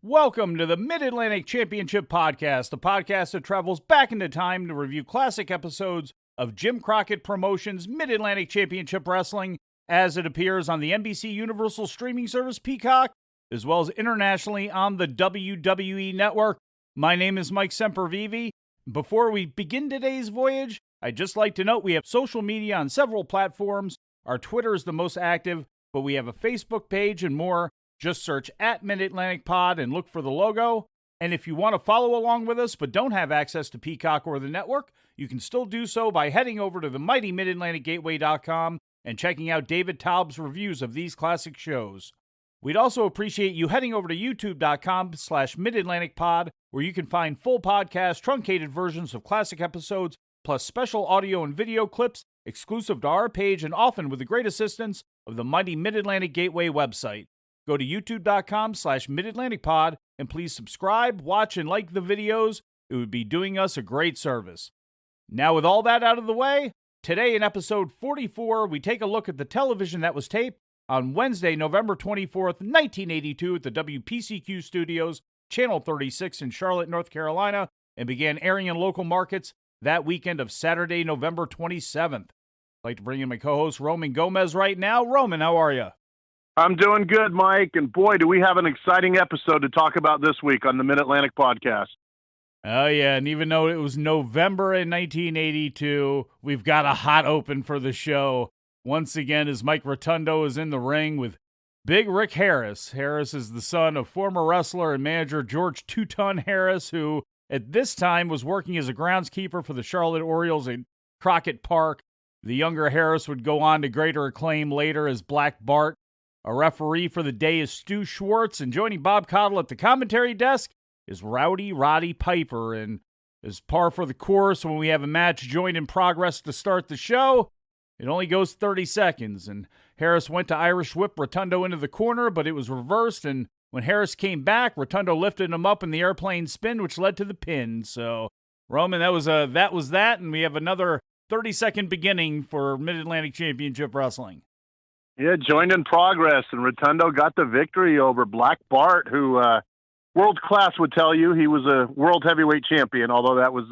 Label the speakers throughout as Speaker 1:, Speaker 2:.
Speaker 1: Welcome to the Mid-Atlantic Championship Podcast, the podcast that travels back into time to review classic episodes of Jim Crockett Promotions' Mid-Atlantic Championship Wrestling as it appears on the NBC Universal streaming service Peacock, as well as internationally on the WWE Network. My name is Mike Sempervive. Before we begin today's voyage, I'd just like to note we have social media on several platforms. Our Twitter is the most active, but we have a Facebook page and more. Just search at Mid-Atlantic Pod and look for the logo. And if you want to follow along with us but don't have access to Peacock or the network, you can still do so by heading over to the mighty MidAtlanticGateway.com and checking out David Taub's reviews of these classic shows. We'd also appreciate you heading over to YouTube.com/MidAtlanticPod, where you can find full podcast, truncated versions of classic episodes, plus special audio and video clips exclusive to our page and often with the great assistance of the mighty Mid-Atlantic Gateway website. Go to youtube.com/MidAtlanticPod and please subscribe, watch, and like the videos. It would be doing us a great service. Now, with all that out of the way, today in episode 44, we take a look at the television that was taped on Wednesday, November 24th, 1982 at the WPCQ Studios, Channel 36 in Charlotte, North Carolina, and began airing in local markets that weekend of Saturday, November 27th. I'd like to bring in my co-host, Roman Gomez, right now. Roman, how are you?
Speaker 2: I'm doing good, Mike, and boy, do we have an exciting episode to talk about this week on the Mid-Atlantic Podcast.
Speaker 1: Oh, yeah, and even though it was November in 1982, we've got a hot open for the show. Once again, as Mike Rotundo is in the ring with Big Rick Harris. Harris is the son of former wrestler and manager George Two-Ton Harris, who at this time was working as a groundskeeper for the Charlotte Orioles at Crockett Park. The younger Harris would go on to greater acclaim later as Black Bart. A referee for the day is Stu Schwartz, and joining Bob Caudle at the commentary desk is Roddy Piper. And as par for the course, when we have a match joined in progress to start the show, it only goes 30 seconds. And Harris went to Irish whip Rotundo into the corner, but it was reversed. And when Harris came back, Rotundo lifted him up in the airplane spin, which led to the pin. So, Roman, that was that. And we have another 30-second beginning for Mid-Atlantic Championship Wrestling.
Speaker 2: Yeah, joined in progress, and Rotundo got the victory over Black Bart, who World Class would tell you he was a world heavyweight champion, although that was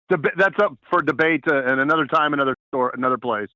Speaker 2: that's up for debate and another time, another place.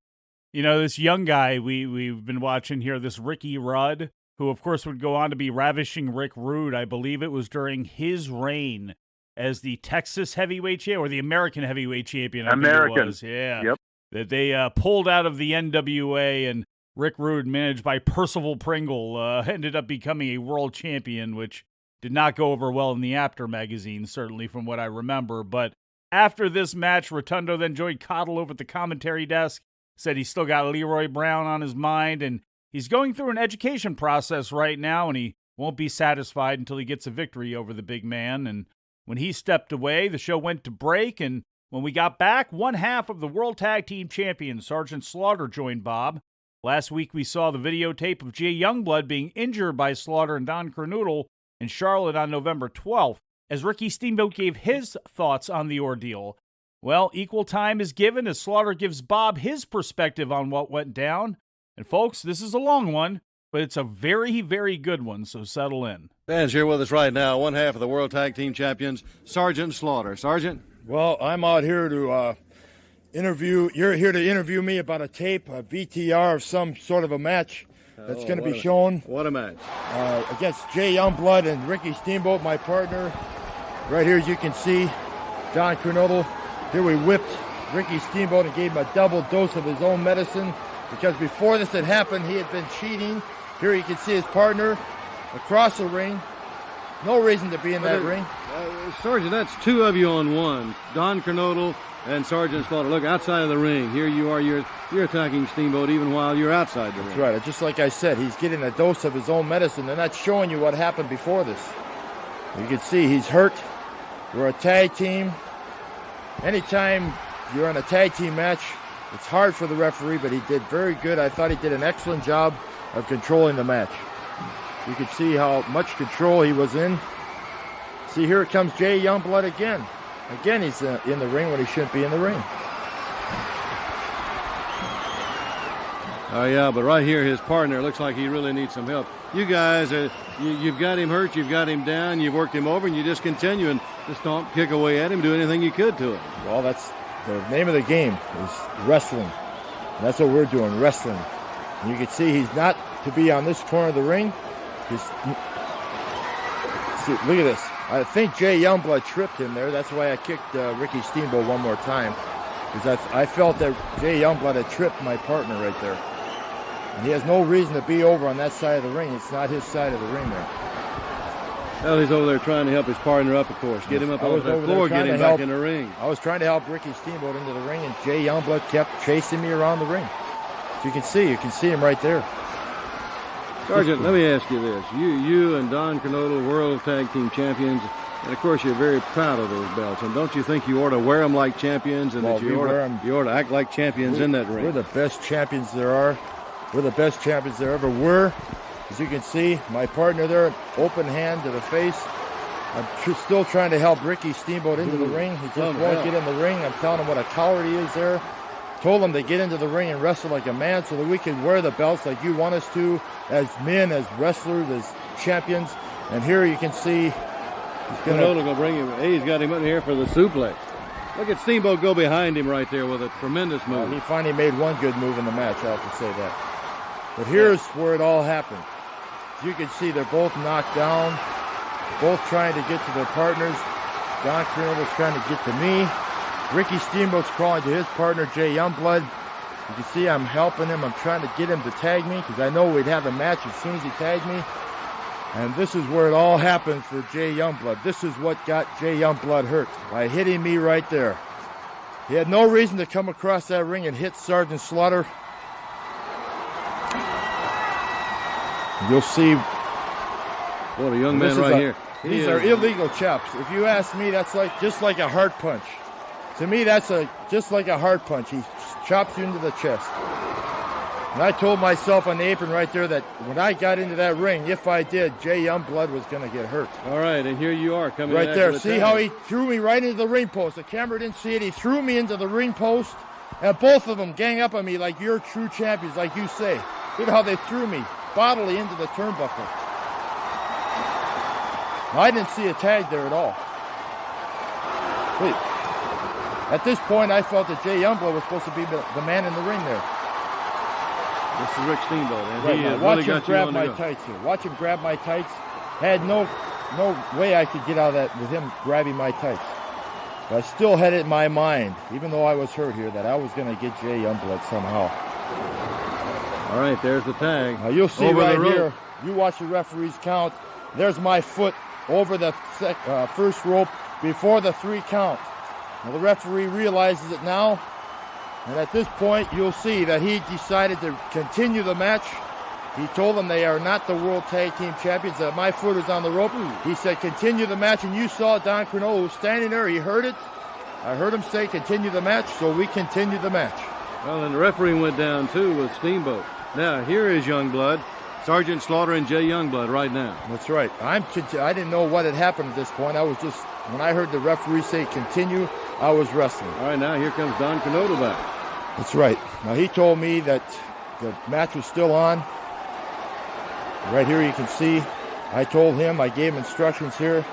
Speaker 1: You know, this young guy we've been watching here, this Ricky Rudd, who of course would go on to be Ravishing Rick Rude. I believe it was during his reign as the Texas heavyweight champion, or the American heavyweight champion. I think it was. Yeah.
Speaker 2: Yep.
Speaker 1: That they pulled out of the NWA, and Rick Rude, managed by Percival Pringle, ended up becoming a world champion, which did not go over well in the After magazine, certainly from what I remember. But after this match, Rotundo then joined Caudle over at the commentary desk, said he's still got Leroy Brown on his mind, and he's going through an education process right now, and he won't be satisfied until he gets a victory over the big man. And when he stepped away, the show went to break, and when we got back, one half of the World Tag Team Champions, Sergeant Slaughter, joined Bob. Last week, we saw the videotape of Jay Youngblood being injured by Slaughter and Don Kernodle in Charlotte on November 12th, as Ricky Steamboat gave his thoughts on the ordeal. Well, equal time is given as Slaughter gives Bob his perspective on what went down. And folks, this is a long one, but it's a very, very good one, so settle in.
Speaker 3: Fans here with us right now, one half of the World Tag Team Champions, Sergeant Slaughter. Sergeant?
Speaker 4: Well, I'm out here to you're here to interview me about a tape, a VTR of some sort of a match that's going to be shown.
Speaker 3: What a match.
Speaker 4: Against Jay Youngblood and Ricky Steamboat, my partner. Right here, as you can see, Don Kernodle. Here we whipped Ricky Steamboat and gave him a double dose of his own medicine, because before this had happened, he had been cheating. Here you can see his partner across the ring. No reason to be in that ring.
Speaker 3: Sergeant, that's two of you on one. Don Kernodle and Sergeant Slaughter. Look, outside of the ring. Here you are. You're attacking Steamboat even while you're outside the ring.
Speaker 4: That's right. Just like I said, he's getting a dose of his own medicine. They're not showing you what happened before this. You can see he's hurt. We're a tag team. Anytime you're on a tag team match, it's hard for the referee, but he did very good. I thought he did an excellent job of controlling the match. You can see how much control he was in. See, here comes Jay Youngblood again. Again, he's in the ring when he shouldn't be in the ring.
Speaker 3: Oh, yeah, but right here, his partner looks like he really needs some help. You guys, you've got him hurt, you've got him down, you've worked him over, and you just continue and just stomp, kick away at him, do anything you could to him.
Speaker 4: Well, that's the name of the game is wrestling. And that's what we're doing, wrestling. And you can see he's not to be on this corner of the ring. See, look at this. I think Jay Youngblood tripped him there. That's why I kicked Ricky Steamboat one more time. Because I felt that Jay Youngblood had tripped my partner right there. And he has no reason to be over on that side of the ring. It's not his side of the ring there.
Speaker 3: Well, he's over there trying to help his partner up, of course. Get him up off the floor, get him back in the ring.
Speaker 4: I was trying to help Ricky Steamboat into the ring, and Jay Youngblood kept chasing me around the ring. So you can see him right there.
Speaker 3: Sergeant, let me ask you this. You and Don Kernodle, World Tag Team Champions, and of course you're very proud of those belts. And don't you think you ought to wear them like champions and that you ought to act like champions in that ring?
Speaker 4: We're the best champions there are. We're the best champions there ever were. As you can see, my partner there, open hand to the face. I'm still trying to help Ricky Steamboat into the ring. He just won't get in the ring. I'm telling him what a coward he is there. Told him to get into the ring and wrestle like a man so that we can wear the belts like you want us to as men, as wrestlers, as champions. And here you can see he's
Speaker 3: going to bring him. He's got him in here for the suplex. Look at Steamboat go behind him right there with a tremendous move.
Speaker 4: He finally made one good move in the match, I have to say that. But here's where it all happened. As you can see, they're both knocked down, both trying to get to their partners. Don Kernodle's trying to get to me. Ricky Steamboat's crawling to his partner, Jay Youngblood. You can see I'm helping him. I'm trying to get him to tag me because I know we'd have a match as soon as he tagged me. And this is where it all happened for Jay Youngblood. This is what got Jay Youngblood hurt, by hitting me right there. He had no reason to come across that ring and hit Sergeant Slaughter. You'll see.
Speaker 3: What a young man right here.
Speaker 4: These are illegal chops. If you ask me, that's just like a heart punch. To me, that's just like a heart punch. He chops you into the chest. And I told myself on the apron right there that when I got into that ring, if I did, Jay Youngblood was going to get hurt.
Speaker 3: All right, and here you are coming
Speaker 4: right there. See how he threw me right into the ring post. The camera didn't see it. He threw me into the ring post, and both of them gang up on me like you're true champions, like you say. Look at how they threw me bodily into the turnbuckle. Now, I didn't see a tag there at all. Wait. At this point, I felt that Jay Youngblood was supposed to be the man in the ring there.
Speaker 3: This is Rick Steamboat, and
Speaker 4: right,
Speaker 3: he
Speaker 4: now, watch him grab my tights here. Watch him grab my tights. Had no way I could get out of that with him grabbing my tights. But I still had it in my mind, even though I was hurt here, that I was going to get Jay Youngblood somehow.
Speaker 3: All right, there's the tag.
Speaker 4: Now you'll see right here. You watch the referee's count. There's my foot over the first rope before the 3 count. Now the referee realizes it now. And at this point, you'll see that he decided to continue the match. He told them they are not the World Tag Team Champions, that my foot is on the rope. He said, continue the match, and you saw Don Kernodle was standing there. He heard it. I heard him say, continue the match, so we continue the match.
Speaker 3: Well, and the referee went down, too, with Steamboat. Now, here is Youngblood, Sergeant Slaughter and Jay Youngblood right now.
Speaker 4: That's right. I didn't know what had happened at this point. I was just, when I heard the referee say continue, I was wrestling.
Speaker 3: All right, now here comes Don Kernodle back.
Speaker 4: That's right. Now, he told me that the match was still on. Right here you can see, I told him, I gave him instructions here,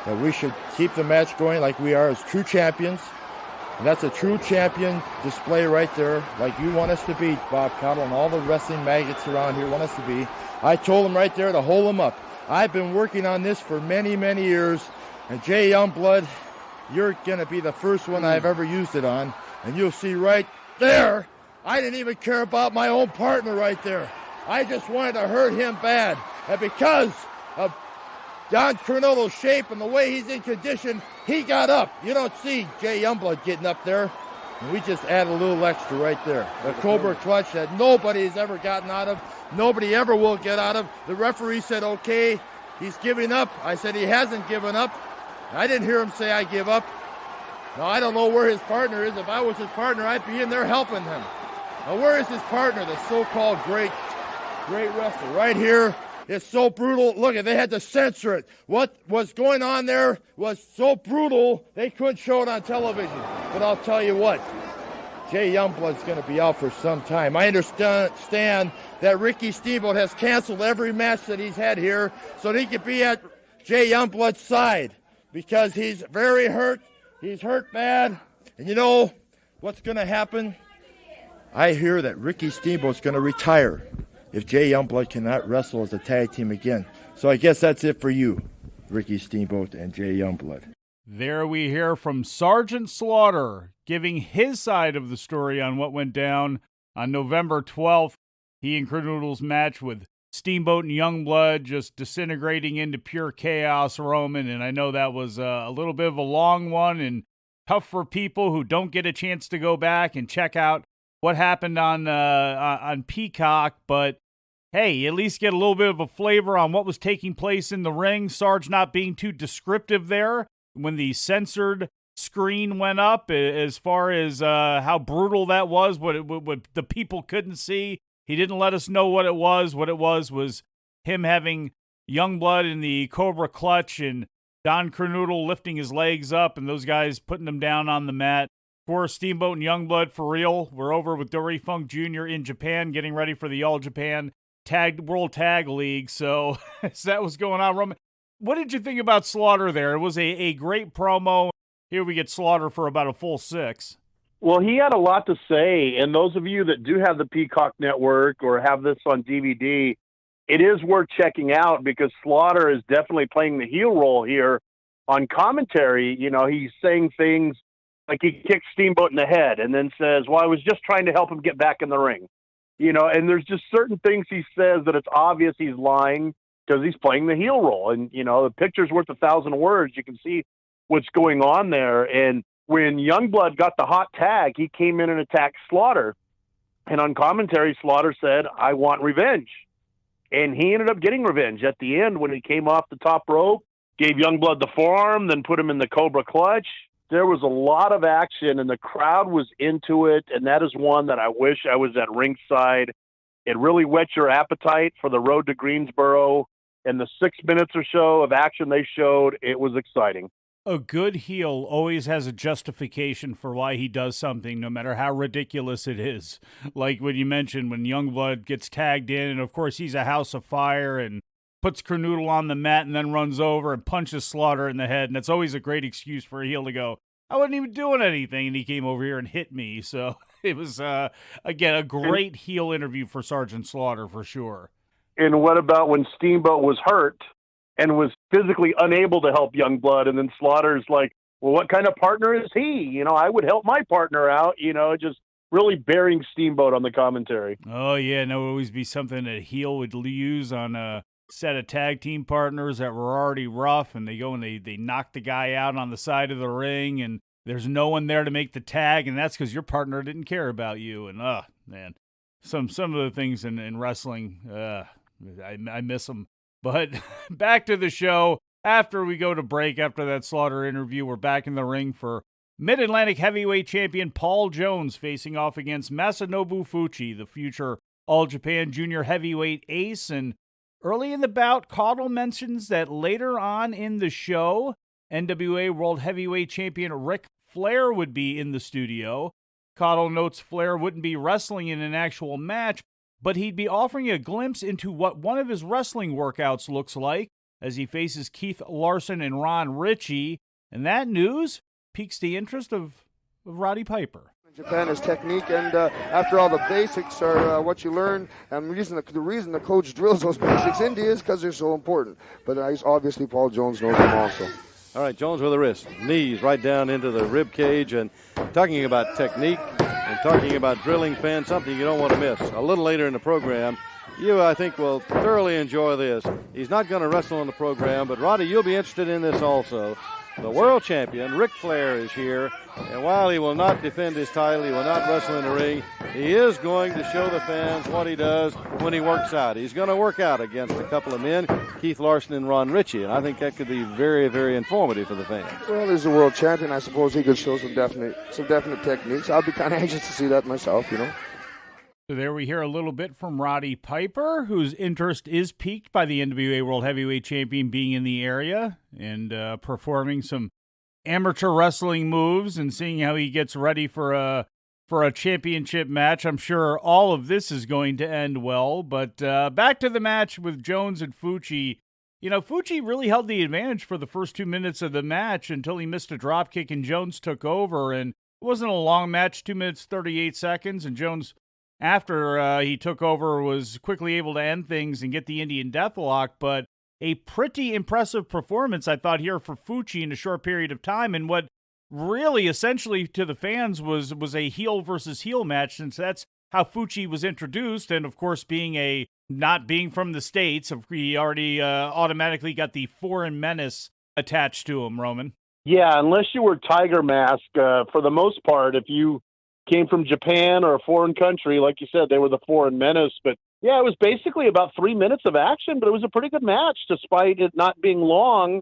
Speaker 4: that we should keep the match going like we are as true champions. And that's a true champion display right there, like you want us to be, Bob Cottle, and all the wrestling maggots around here want us to be. I told him right there to hold him up. I've been working on this for many, many years, and Jay Youngblood, you're going to be the first one I've ever used it on. And you'll see right there, I didn't even care about my own partner right there. I just wanted to hurt him bad. And because of Don Kernodle's shape and the way he's in condition, he got up. You don't see Jay Youngblood getting up there. And we just add a little extra right there. The Cobra clutch that nobody has ever gotten out of. Nobody ever will get out of. The referee said, okay, he's giving up. I said he hasn't given up. I didn't hear him say I give up. Now, I don't know where his partner is. If I was his partner, I'd be in there helping him. Now, where is his partner, the so-called great wrestler? Right here. It's so brutal. Look, they had to censor it. What was going on there was so brutal, they couldn't show it on television. But I'll tell you what, Jay Youngblood's going to be out for some time. I understand that Ricky Steamboat has canceled every match that he's had here so that he can be at Jay Youngblood's side because he's very hurt. He's hurt bad. And you know what's going to happen? I hear that Ricky Steamboat's going to retire if Jay Youngblood cannot wrestle as a tag team again. So I guess that's it for you, Ricky Steamboat and Jay Youngblood.
Speaker 1: There we hear from Sergeant Slaughter giving his side of the story on what went down on November 12th. He and Kernodle's match with Steamboat and Youngblood just disintegrating into pure chaos, Roman. And I know that was a little bit of a long one and tough for people who don't get a chance to go back and check out what happened on Peacock. But hey, at least get a little bit of a flavor on what was taking place in the ring. Sarge not being too descriptive there when the censored screen went up as far as how brutal that was, what the people couldn't see. He didn't let us know what it was. What it was him having Youngblood in the Cobra Clutch and Don Kernodle lifting his legs up and those guys putting them down on the mat. Of course, Steamboat and Youngblood for real. We're over with Dory Funk Jr. in Japan, getting ready for the All Japan World Tag League. So that was going on. Roman, what did you think about Slaughter there? It was a great promo. Here we get Slaughter for about a full 6.
Speaker 2: Well, he had a lot to say, and those of you that do have the Peacock Network or have this on DVD, it is worth checking out because Slaughter is definitely playing the heel role here on commentary. You know, he's saying things like he kicks Steamboat in the head and then says, well, I was just trying to help him get back in the ring. You know, and there's just certain things he says that it's obvious he's lying because he's playing the heel role. And, you know, the picture's worth 1,000 words. You can see what's going on there. And when Youngblood got the hot tag, he came in and attacked Slaughter. And on commentary, Slaughter said, I want revenge. And he ended up getting revenge at the end when he came off the top rope, gave Youngblood the forearm, then put him in the Cobra Clutch. There was a lot of action, and the crowd was into it, and that is one that I wish I was at ringside. It really whet your appetite for the road to Greensboro, and the 6 minutes or so of action they showed, it was exciting.
Speaker 1: A good heel always has a justification for why he does something, no matter how ridiculous it is. Like when you mentioned when Youngblood gets tagged in, and of course he's a House of Fire, and puts Kernodle on the mat and then runs over and punches Slaughter in the head. And that's always a great excuse for a heel to go, I wasn't even doing anything, and he came over here and hit me. So it was, again, a great heel interview for Sergeant Slaughter for sure.
Speaker 2: And what about when Steamboat was hurt and was physically unable to help Youngblood, and then Slaughter's like, well, what kind of partner is he? You know, I would help my partner out, you know, just really burying Steamboat on the commentary.
Speaker 1: Oh, yeah, and there would always be something that a heel would use on a set of tag team partners that were already rough, and they go and they knock the guy out on the side of the ring, and there's no one there to make the tag, and that's because your partner didn't care about you. And, man, some of the things in wrestling, I miss them. But back to the show. After we go to break, after that Slaughter interview, we're back in the ring for Mid-Atlantic Heavyweight Champion Paul Jones facing off against Masanobu Fuchi, the future All-Japan Junior Heavyweight ace. And early in the bout, Caudle mentions that later on in the show, NWA World Heavyweight Champion Ric Flair would be in the studio. Caudle notes Flair wouldn't be wrestling in an actual match, but he'd be offering a glimpse into what one of his wrestling workouts looks like as he faces Keith Larson and Ron Ritchie. And that news piques the interest of Roddy Piper.
Speaker 5: Japan is technique, and after all, the basics are what you learn. And the reason the coach drills those basics into is because they're so important. But obviously, Paul Jones knows them also.
Speaker 3: All right, Jones with the wrist, knees right down into the rib cage, and talking about technique and talking about drilling fans, something you don't want to miss. A little later in the program, you, I think, will thoroughly enjoy this. He's not going to wrestle on the program, but Roddy, you'll be interested in this also. The world champion, Ric Flair, is here, and while he will not defend his title, he will not wrestle in the ring, he is going to show the fans what he does when he works out. He's going to work out against a couple of men, Keith Larson and Ron Ritchie, and I think that could be very, very informative for the fans.
Speaker 5: Well, he's the world champion. I suppose he could show some definite techniques. I'll be kind of anxious to see that myself, you know.
Speaker 1: So there we hear a little bit from Roddy Piper, whose interest is piqued by the NWA World Heavyweight Champion being in the area and performing some amateur wrestling moves and seeing how he gets ready for for a championship match. I'm sure all of this is going to end well, but back to the match with Jones and Fucci. You know, Fucci really held the advantage for the first 2 minutes of the match until he missed a dropkick and Jones took over. And it wasn't a long match, 2 minutes, 38 seconds. And Jones, after he took over, was quickly able to end things and get the Indian Deathlock. But a pretty impressive performance, I thought, here for Fucci in a short period of time. And what really, essentially, to the fans was a heel versus heel match, since that's how Fucci was introduced. And, of course, not being from the States, he already automatically got the foreign menace attached to him, Roman.
Speaker 2: Yeah, unless you were Tiger Mask, for the most part, if you came from Japan or a foreign country, like you said, they were the foreign menace. But yeah, it was basically about 3 minutes of action, but it was a pretty good match despite it not being long.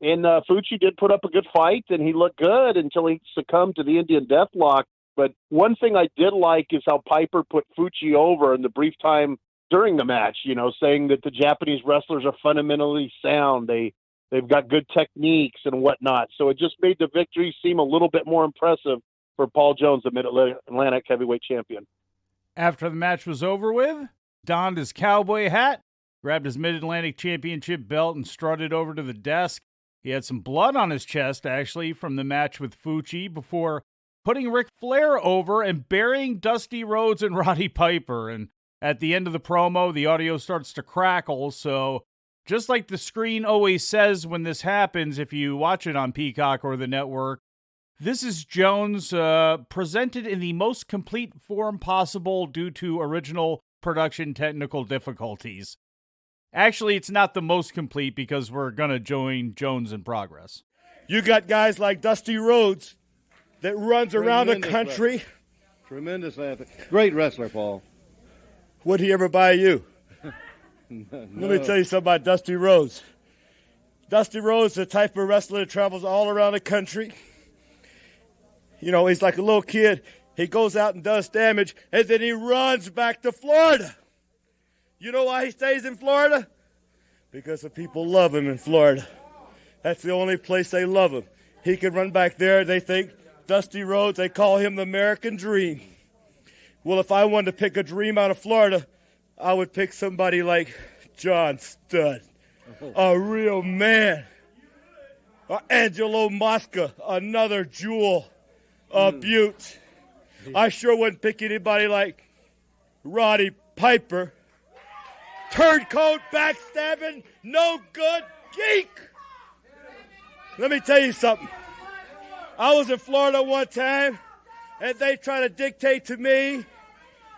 Speaker 2: And Fucci did put up a good fight, and he looked good until he succumbed to the Indian Deathlock. But one thing I did like is how Piper put Fucci over in the brief time during the match, you know, saying that the Japanese wrestlers are fundamentally sound. They've got good techniques and whatnot. So it just made the victory seem a little bit more impressive for Paul Jones, the Mid-Atlantic heavyweight champion.
Speaker 1: After the match was over with, donned his cowboy hat, grabbed his Mid-Atlantic championship belt, and strutted over to the desk. He had some blood on his chest, actually, from the match with Fucci before putting Ric Flair over and burying Dusty Rhodes and Roddy Piper. And at the end of the promo, the audio starts to crackle, so just like the screen always says when this happens, if you watch it on Peacock or the network, this is Jones presented in the most complete form possible due to original production technical difficulties. Actually, it's not the most complete because we're going to join Jones in progress.
Speaker 4: You got guys like Dusty Rhodes that runs around the country.
Speaker 3: Tremendous athlete. Great wrestler, Paul.
Speaker 4: Would he ever buy you?
Speaker 3: No.
Speaker 4: Let me tell you something about Dusty Rhodes. Dusty Rhodes is the type of wrestler that travels all around the country. You know, he's like a little kid. He goes out and does damage, and then he runs back to Florida. You know why he stays in Florida? Because the people love him in Florida. That's the only place they love him. He can run back there. They think Dusty Rhodes, they call him the American Dream. Well, if I wanted to pick a dream out of Florida, I would pick somebody like John Studd, a real man. Angelo Mosca, another jewel, a beaut. I sure wouldn't pick anybody like Roddy Piper. Turncoat, backstabbing, no good geek. Let me tell you something. I was in Florida one time, and they tried to dictate to me,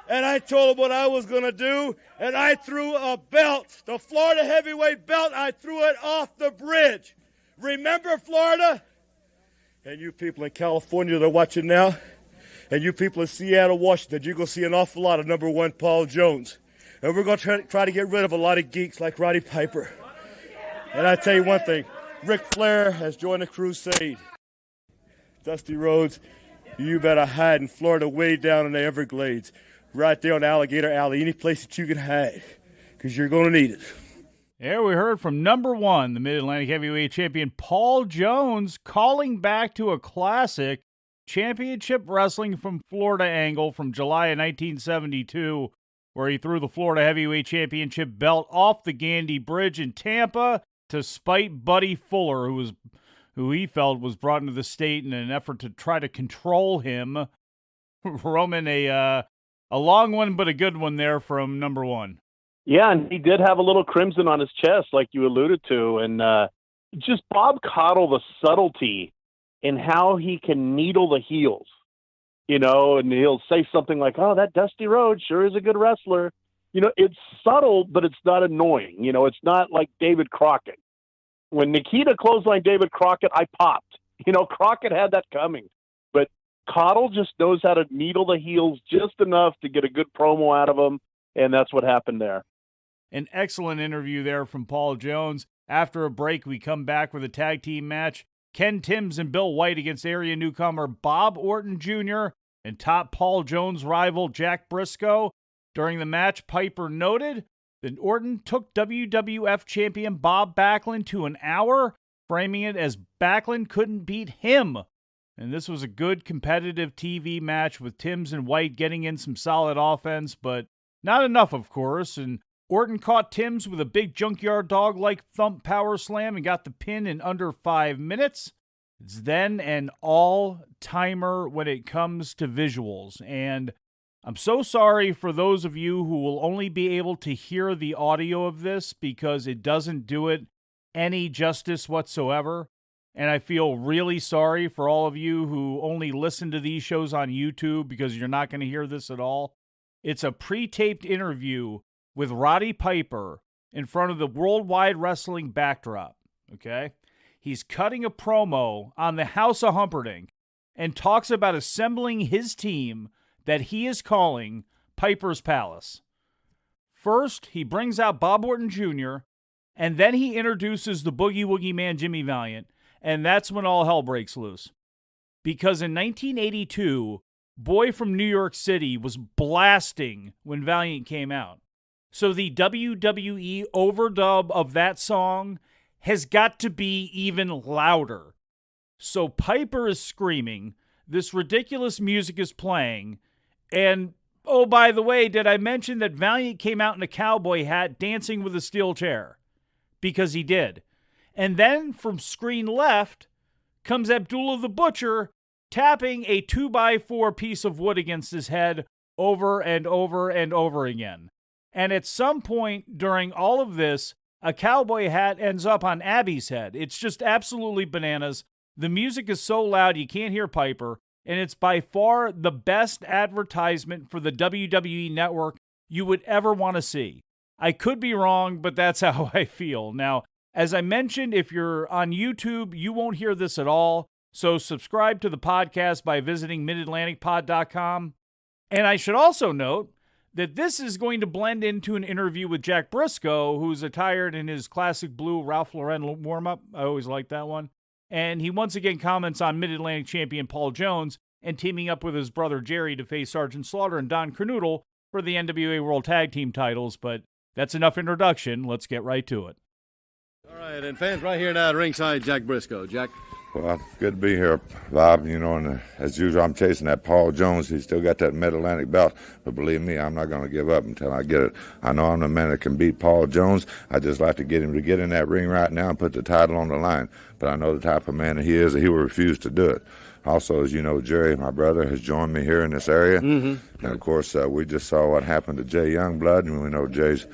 Speaker 4: and I told them what I was going to do, and I threw a belt, the Florida heavyweight belt, I threw it off the bridge. Remember Florida? And you people in California that are watching now, and you people in Seattle, Washington, you're going to see an awful lot of number one Paul Jones. And we're going to try to get rid of a lot of geeks like Roddy Piper. And I tell you one thing, Ric Flair has joined the crusade. Dusty Rhodes, you better hide in Florida way down in the Everglades, right there on Alligator Alley, any place that you can hide, because you're going to need it.
Speaker 1: Yeah, we heard from number one, the Mid-Atlantic heavyweight champion Paul Jones, calling back to a classic championship wrestling from Florida angle from July of 1972, where he threw the Florida heavyweight championship belt off the Gandy Bridge in Tampa to spite Buddy Fuller, who he felt was brought into the state in an effort to try to control him. Roman, a long one, but a good one there from number one.
Speaker 2: Yeah, and he did have a little crimson on his chest, like you alluded to. And just Bob Caudle, the subtlety in how he can needle the heels, you know, and he'll say something like, oh, that Dusty Rhodes sure is a good wrestler. You know, it's subtle, but it's not annoying. You know, it's not like David Crockett. When Nikita clotheslined David Crockett, I popped. You know, Crockett had that coming. But Caudle just knows how to needle the heels just enough to get a good promo out of them, and that's what happened there.
Speaker 1: An excellent interview there from Paul Jones. After a break, we come back with a tag team match. Ken Timms and Bill White against area newcomer Bob Orton Jr. and top Paul Jones rival Jack Brisco. During the match, Piper noted that Orton took WWF champion Bob Backlund to an hour, framing it as Backlund couldn't beat him. And this was a good competitive TV match with Timms and White getting in some solid offense, but not enough, of course. And Orton caught Timms with a big junkyard dog-like thump power slam and got the pin in under 5 minutes. It's then an all-timer when it comes to visuals. And I'm so sorry for those of you who will only be able to hear the audio of this because it doesn't do it any justice whatsoever. And I feel really sorry for all of you who only listen to these shows on YouTube because you're not going to hear this at all. It's a pre-taped interview with Roddy Piper in front of the Worldwide Wrestling backdrop, okay? He's cutting a promo on the House of Humperdink and talks about assembling his team that he is calling Piper's Palace. First, he brings out Bob Orton Jr., and then he introduces the Boogie Woogie Man Jimmy Valiant, and that's when all hell breaks loose. Because in 1982, Boy from New York City was blasting when Valiant came out. So the WWE overdub of that song has got to be even louder. So Piper is screaming, this ridiculous music is playing, and, oh, by the way, did I mention that Valiant came out in a cowboy hat dancing with a steel chair? Because he did. And then from screen left comes Abdullah the Butcher tapping a 2x4 piece of wood against his head over and over and over again. And at some point during all of this, a cowboy hat ends up on Abby's head. It's just absolutely bananas. The music is so loud you can't hear Piper, and it's by far the best advertisement for the WWE Network you would ever want to see. I could be wrong, but that's how I feel. Now, as I mentioned, if you're on YouTube, you won't hear this at all. So subscribe to the podcast by visiting midatlanticpod.com. And I should also note that this is going to blend into an interview with Jack Brisco, who's attired in his classic blue Ralph Lauren warm-up. I always like that one. And he once again comments on Mid-Atlantic champion Paul Jones and teaming up with his brother Jerry to face Sergeant Slaughter and Don Kernodle for the NWA World Tag Team titles. But that's enough introduction. Let's get right to it.
Speaker 3: All right, and fans, right here now at ringside, Jack Brisco. Jack.
Speaker 6: Well, good to be here, Bob. You know, and as usual, I'm chasing that Paul Jones. He's still got that Mid-Atlantic belt, but believe me, I'm not going to give up until I get it. I know I'm the man that can beat Paul Jones. I just like to get him to get in that ring right now and put the title on the line. But I know the type of man that he is, that he will refuse to do it. Also, as you know, Jerry, my brother, has joined me here in this area. Mm-hmm. And, of course, we just saw what happened to Jay Youngblood, and we know Jay's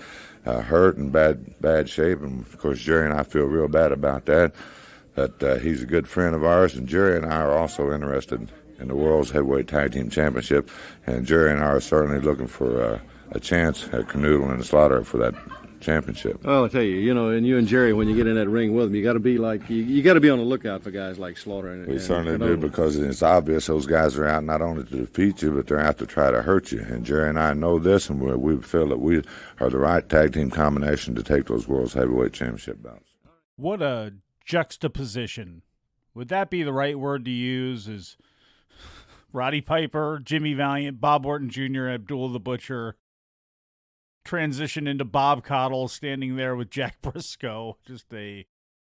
Speaker 6: hurt and bad shape. And, of course, Jerry and I feel real bad about that. But he's a good friend of ours, and Jerry and I are also interested in the World's Heavyweight Tag Team Championship. And Jerry and I are certainly looking for a chance at Kernodle and Slaughter for that championship.
Speaker 3: Well, I tell you, you know, and you and Jerry, when you get in that ring with them, you got to be like you got to be on the lookout for guys like Slaughter. And,
Speaker 6: we certainly do, because it's obvious those guys are out not only to defeat you, but they're out to try to hurt you. And Jerry and I know this, and we feel that we are the right tag team combination to take those World's Heavyweight Championship belts.
Speaker 1: What a juxtaposition. Would that be the right word to use? Is Roddy Piper, Jimmy Valiant, Bob Orton Jr., Abdullah the Butcher transition into Bob Caudle standing there with Jack Brisco? Just a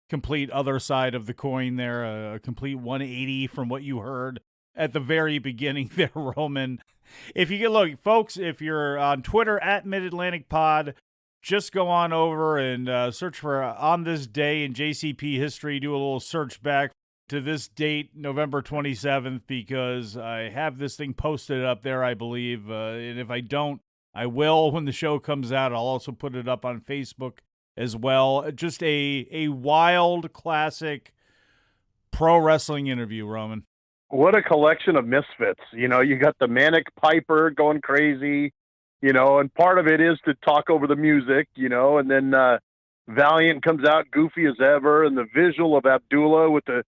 Speaker 1: complete other side of the coin there, a complete 180 from what you heard at the very beginning there, Roman. If you get, look, folks, if you're on Twitter at Mid-Atlantic Pod, just go on over and search for On This Day in JCP history. Do a little search back to this date, November 27th, because I have this thing posted up there, I believe. And if I don't, I will when the show comes out. I'll also put it up on Facebook as well. Just a wild, classic pro wrestling interview, Roman.
Speaker 2: What a collection of misfits. You know, you got the manic Piper going crazy. You know, and part of it is to talk over the music, you know, and then Valiant comes out goofy as ever, and the visual of Abdullah with the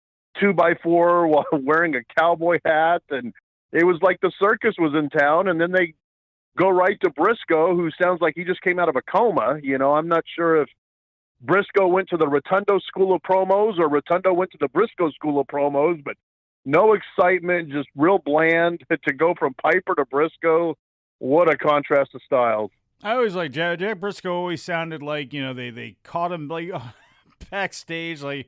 Speaker 2: 2x4 while wearing a cowboy hat, and it was like the circus was in town, and then they go right to Brisco, who sounds like he just came out of a coma. You know, I'm not sure if Brisco went to the Rotundo School of Promos or Rotundo went to the Brisco School of Promos, but no excitement, just real bland to go from Piper to Brisco. What a contrast of styles.
Speaker 1: I always like Jack Brisco always sounded like, you know, they caught him like backstage, like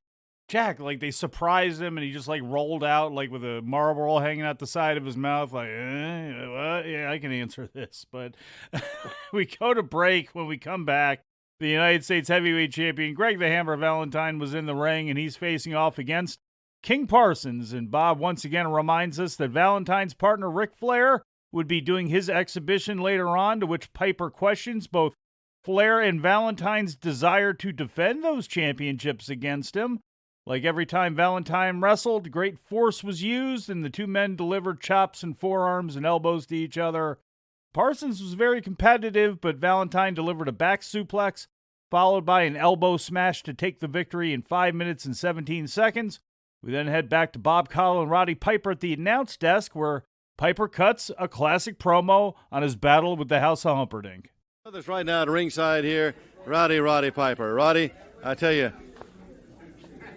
Speaker 1: Jack, like they surprised him and he just like rolled out like with a Marlboro hanging out the side of his mouth like, what? Yeah, I can answer this. But we go to break. When we come back, the United States heavyweight champion Greg the Hammer Valentine was in the ring and he's facing off against King Parsons. And Bob once again reminds us that Valentine's partner Ric Flair would be doing his exhibition later on, to which Piper questions both Flair and Valentine's desire to defend those championships against him. Like every time Valentine wrestled, great force was used, and the two men delivered chops and forearms and elbows to each other. Parsons was very competitive, but Valentine delivered a back suplex, followed by an elbow smash to take the victory in 5 minutes and 17 seconds. We then head back to Bob Caudle and Roddy Piper at the announce desk, where Piper cuts a classic promo on his battle with the House of Humperdink.
Speaker 3: That's right now at ringside here, Roddy Piper. Roddy, I tell you,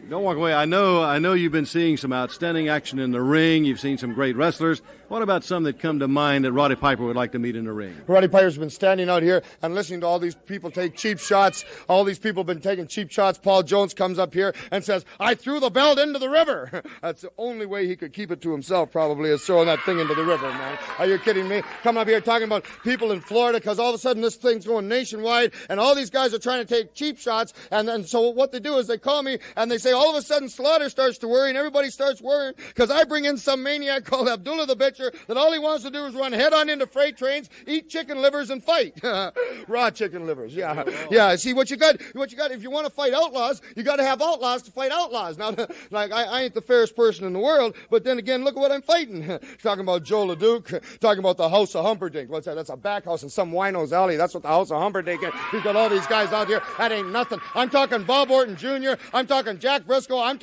Speaker 3: don't walk away. I know you've been seeing some outstanding action in the ring. You've seen some great wrestlers. What about some that come to mind that Roddy Piper would like to meet in the ring?
Speaker 5: Roddy Piper's been standing out here and listening to all these people take cheap shots. All these people have been taking cheap shots. Paul Jones comes up here and says, I threw the belt into the river. That's the only way he could keep it to himself, probably, is throwing that thing into the river, man. Are you kidding me? Coming up here talking about people in Florida, because all of a sudden this thing's going nationwide and all these guys are trying to take cheap shots. And then so what they do is they call me and they say all of a sudden Slaughter starts to worry and everybody starts worrying because I bring in some maniac called Abdullah the Butcher that all he wants to do is run head on into freight trains, eat chicken livers, and fight. Raw chicken livers, yeah. Yeah, see, what you got, if you want to fight outlaws, you got to have outlaws to fight outlaws. Now, like, I ain't the fairest person in the world, but then again, look at what I'm fighting. Talking about Joe LeDuc, talking about the House of Humperdink. What's that? That's a back house in some wino's alley. That's what the House of Humperdink is. He's got all these guys out here. That ain't nothing. I'm talking Bob Orton Jr., I'm talking Jack Brisco, I'm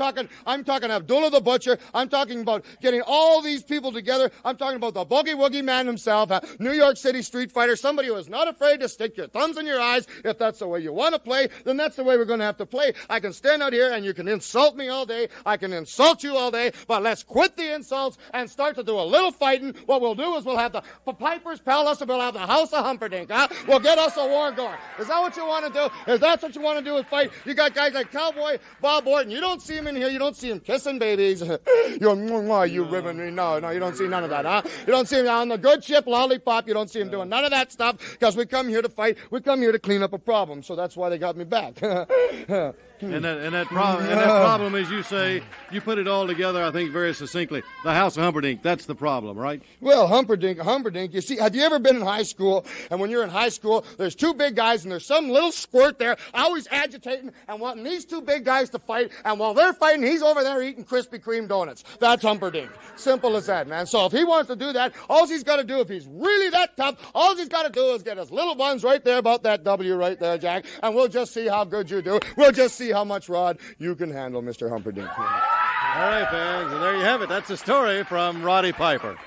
Speaker 5: talking Abdullah the Butcher, I'm talking about getting all these people together, I'm talking about the Boogie Woogie Man himself, a New York City street fighter, somebody who is not afraid to stick your thumbs in your eyes. If that's the way you want to play, then that's the way we're going to have to play. I can stand out here and you can insult me all day, I can insult you all day, but let's quit the insults and start to do a little fighting. What we'll do is we'll have the Piper's Palace and we'll have the House of Humperdink, huh? We'll get us a war going. Is that what you want to do? Is that what you want to do with fight? You got guys like Cowboy, Bob Orton, you don't see him in here, you don't see him kissing babies. You ribbon me. No, you don't see none of that, huh? You don't see him on the good ship lollipop. You don't see him doing none of that stuff because we come here to fight. We come here to clean up a problem. So that's why they got me back.
Speaker 3: And that problem, as you say, you put it all together, I think, very succinctly. The House of Humperdink, that's the problem, right?
Speaker 5: Well, Humperdink, you see, have you ever been in high school? And when you're in high school, there's two big guys and there's some little squirt there always agitating and wanting these two big guys to fight. And while they're fighting, he's over there eating Krispy Kreme donuts. That's Humperdink. Simple as that, man. So if he wants to do that, all he's got to do, if he's really that tough, all he's got to do is get his little buns right there about that W right there, Jack. And we'll just see how good you do. We'll just see how much rod you can handle, Mr. Humperdink.
Speaker 3: All right, fans, and there you have it. That's the story from Roddy Piper.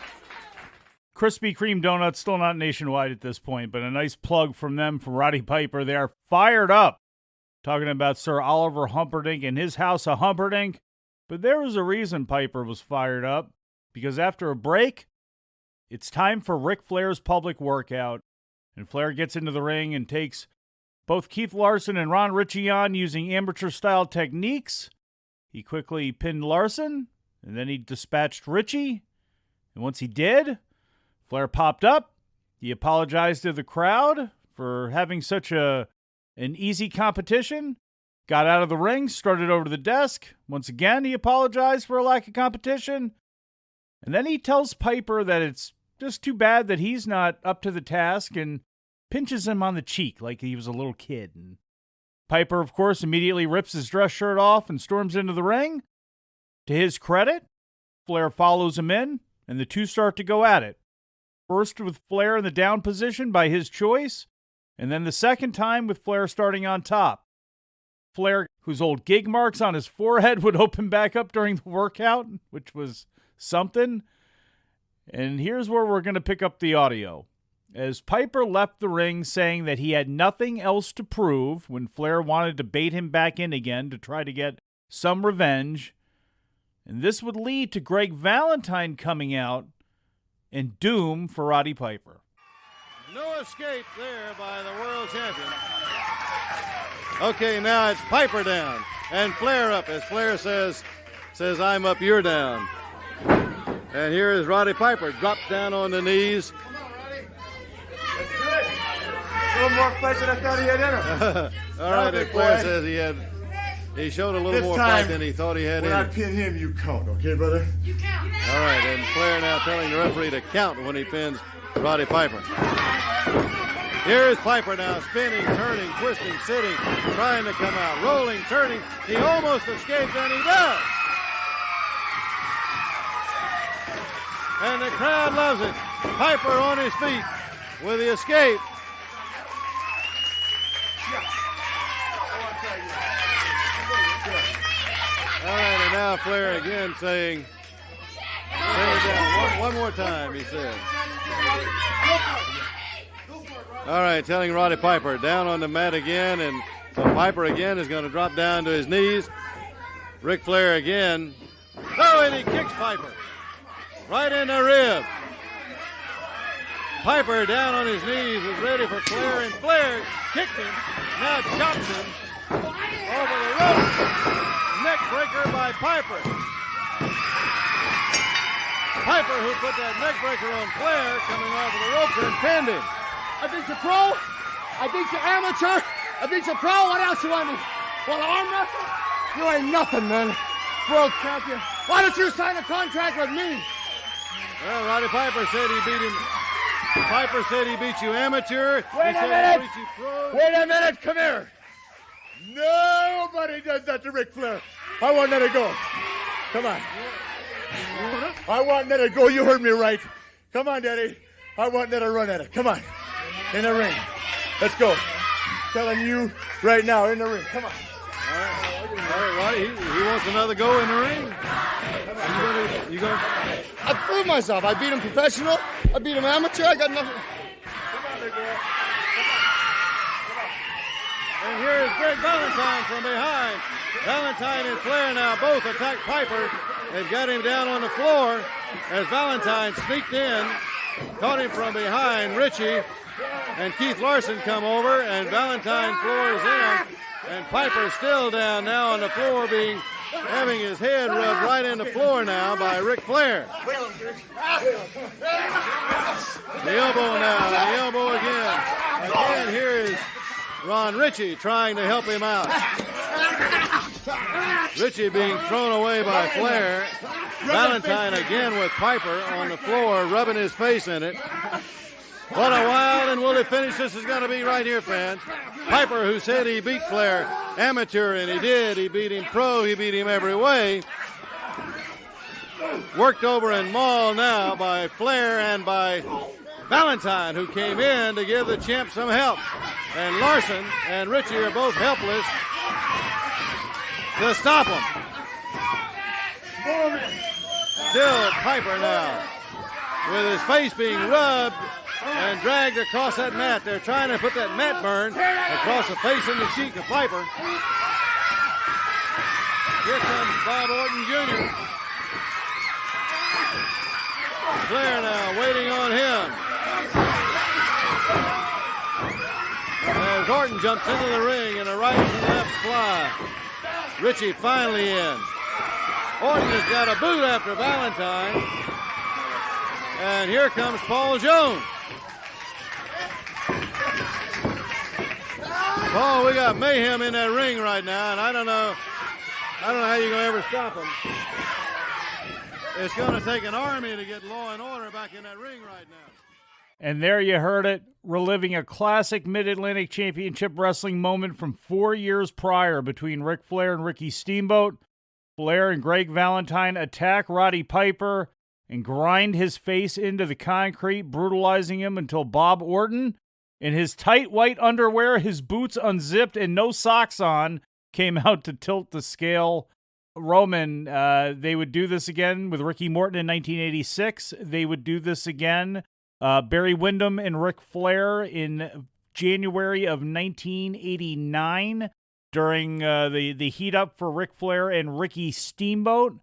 Speaker 1: Krispy Kreme donuts still not nationwide at this point, but a nice plug from them for Roddy Piper. They are fired up talking about Sir Oliver Humperdink and his House of Humperdink. But there was a reason Piper was fired up, because after a break, it's time for Ric Flair's public workout. And Flair gets into the ring and takes both Keith Larson and Ron Ritchie on using amateur-style techniques. He quickly pinned Larson, and then he dispatched Ritchie. And once he did, Flair popped up. He apologized to the crowd for having such an easy competition. Got out of the ring, started over to the desk. Once again, he apologized for a lack of competition. And then he tells Piper that it's just too bad that he's not up to the task and pinches him on the cheek like he was a little kid. And Piper, of course, immediately rips his dress shirt off and storms into the ring. To his credit, Flair follows him in, and the two start to go at it. First with Flair in the down position by his choice, and then the second time with Flair starting on top. Flair, whose old gig marks on his forehead would open back up during the workout, which was something. And here's where we're going to pick up the audio. As Piper left the ring saying that he had nothing else to prove when Flair wanted to bait him back in again to try to get some revenge. And this would lead to Greg Valentine coming out and doom for Roddy Piper.
Speaker 3: No escape there by the world champion. Okay, now it's Piper down. and Flair up as Flair says, I'm up, you're down. And here is Roddy Piper, drops down on the knees.
Speaker 4: A little more fight than I thought he had in him.
Speaker 3: All right, and Flair says he showed a little more fight than he thought he had in him.
Speaker 4: When I pin him, you count, okay, brother?
Speaker 7: You count.
Speaker 3: All right, and Flair now telling the referee to count when he pins Roddy Piper. Here's Piper now, spinning, turning, twisting, sitting, trying to come out, rolling, turning. He almost escaped, and he does. And the crowd loves it. Piper on his feet with the escape. All right, and now Flair again saying, "Bring it down one more time," he said. All right, telling Roddy Piper down on the mat again, and so Piper again is going to drop down to his knees. Ric Flair again. Oh, and he kicks Piper right in the rib. Piper down on his knees was ready for Flair, and Flair kicked him. Now chops him over the rope. Neck breaker by Piper. Piper, who put that neck breaker on Flair, coming off of the ropes and pinned him.
Speaker 5: I beat you pro. I beat you amateur. I beat you pro. What else you want me? Well, arm wrestle? You ain't nothing, man. World champion. Why don't you sign a contract with me?
Speaker 3: Well, Roddy Piper said he beat him. Piper said he beat you amateur.
Speaker 5: Wait
Speaker 3: he
Speaker 5: a
Speaker 3: said
Speaker 5: minute.
Speaker 3: He beat you pro.
Speaker 5: Wait a minute. Come here.
Speaker 4: Nobody does that to Ric Flair. I want that to go. Come on. I want that to go. You heard me right. Come on, Daddy. I want that to run at it. Come on. In the ring. Let's go. Telling you right now, in the ring. Come on.
Speaker 3: All right, Roddy, he wants another go in the ring. You going?
Speaker 5: I proved myself. I beat him professional. I beat him amateur. I got nothing.
Speaker 3: And here's Greg Valentine from behind. Valentine and Flair now both attack Piper. They've got him down on the floor as Valentine sneaked in, caught him from behind. Richie and Keith Larson come over, and Valentine floors in, and Piper's still down now on the floor, having his head rubbed right in the floor now by Ric Flair. The elbow now, the elbow again. Again, here is Ron Ritchie trying to help him out. Ritchie being thrown away by Flair. Valentine again with Piper on the floor, rubbing his face in it. What a wild and woolly finish this is going to be right here, fans. Piper, who said he beat Flair amateur, and he did. He beat him pro. He beat him every way. Worked over and mauled now by Flair and by Valentine, who came in to give the champ some help. And Larson and Ritchie are both helpless to stop him. Still Piper now, with his face being rubbed and dragged across that mat. They're trying to put that mat burn across the face and the cheek of Piper. Here comes Bob Orton Jr. Flair now waiting on him. As Orton jumps into the ring and a right and left fly. Ritchie finally in. Orton has got a boot after Valentine. And here comes Paul Jones. Paul, we got mayhem in that ring right now, and I don't know how you're going to ever stop him. It's going to take an army to get law and order back in that ring right now.
Speaker 1: And there you heard it, reliving a classic Mid-Atlantic Championship Wrestling moment from 4 years prior between Ric Flair and Ricky Steamboat. Flair and Greg Valentine attack Roddy Piper and grind his face into the concrete, brutalizing him until Bob Orton, in his tight white underwear, his boots unzipped and no socks on, came out to tilt the scale. Roman, they would do this again with Ricky Morton in 1986. They would do this again. Barry Windham and Ric Flair in January of 1989 during the heat up for Ric Flair and Ricky Steamboat.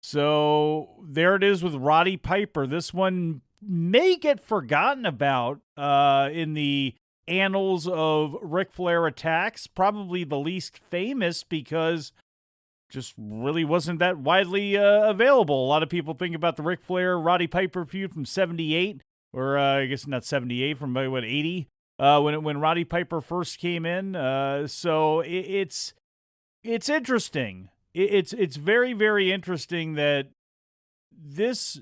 Speaker 1: So there it is with Roddy Piper. This one may get forgotten about in the annals of Ric Flair attacks. Probably the least famous because just really wasn't that widely available. A lot of people think about the Ric Flair Roddy Piper feud from '78, or I guess not '78, from what, '80, when Roddy Piper first came in. So it's interesting. It's very, very interesting that this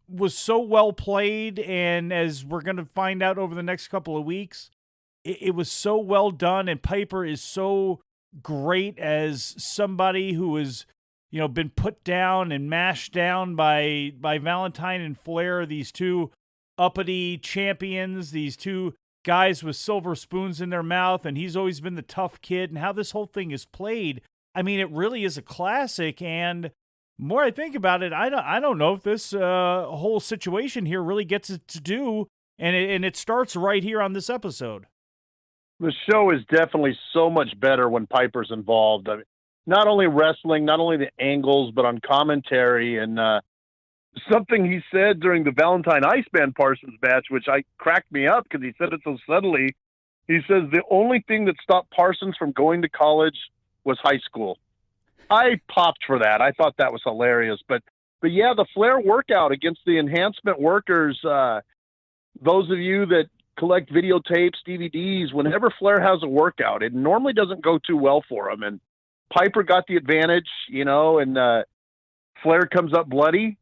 Speaker 1: was so well played, and as we're going to find out over the next couple of weeks, it was so well done, and Piper is so great as somebody who has, been put down and mashed down by Valentine and Flair, these two uppity champions, these two guys with silver spoons in their mouth, and he's always been the tough kid, and how this whole thing is played. I mean, it really is a classic, and more I think about it, I don't know if this whole situation here really gets it to do, and it starts right here on this episode.
Speaker 2: The show is definitely so much better when Piper's involved. I mean, not only wrestling, not only the angles, but on commentary, and something he said during the Valentine Iceman Parsons match, which cracked me up because he said it so subtly. He says the only thing that stopped Parsons from going to college was high school. I popped for that. I thought that was hilarious. But yeah, the Flair workout against the enhancement workers, those of you that collect videotapes, DVDs, whenever Flair has a workout, it normally doesn't go too well for him. And Piper got the advantage, and Flair comes up bloody,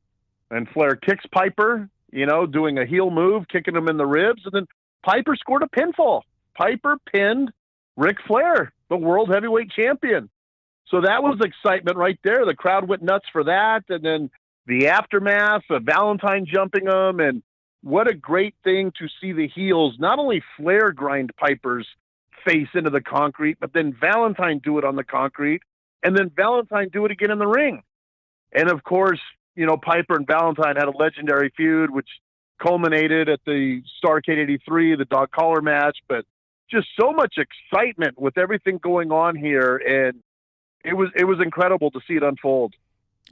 Speaker 2: and Flair kicks Piper, doing a heel move, kicking him in the ribs, and then Piper scored a pinfall. Piper pinned Ric Flair, the world heavyweight champion. So that was excitement right there. The crowd went nuts for that. And then the aftermath of Valentine jumping him. And what a great thing to see the heels, not only Flair grind Piper's face into the concrete, but then Valentine do it on the concrete. And then Valentine do it again in the ring. And of course, Piper and Valentine had a legendary feud, which culminated at the Starrcade '83, the dog collar match. But just so much excitement with everything going on here. And it was incredible to see it unfold.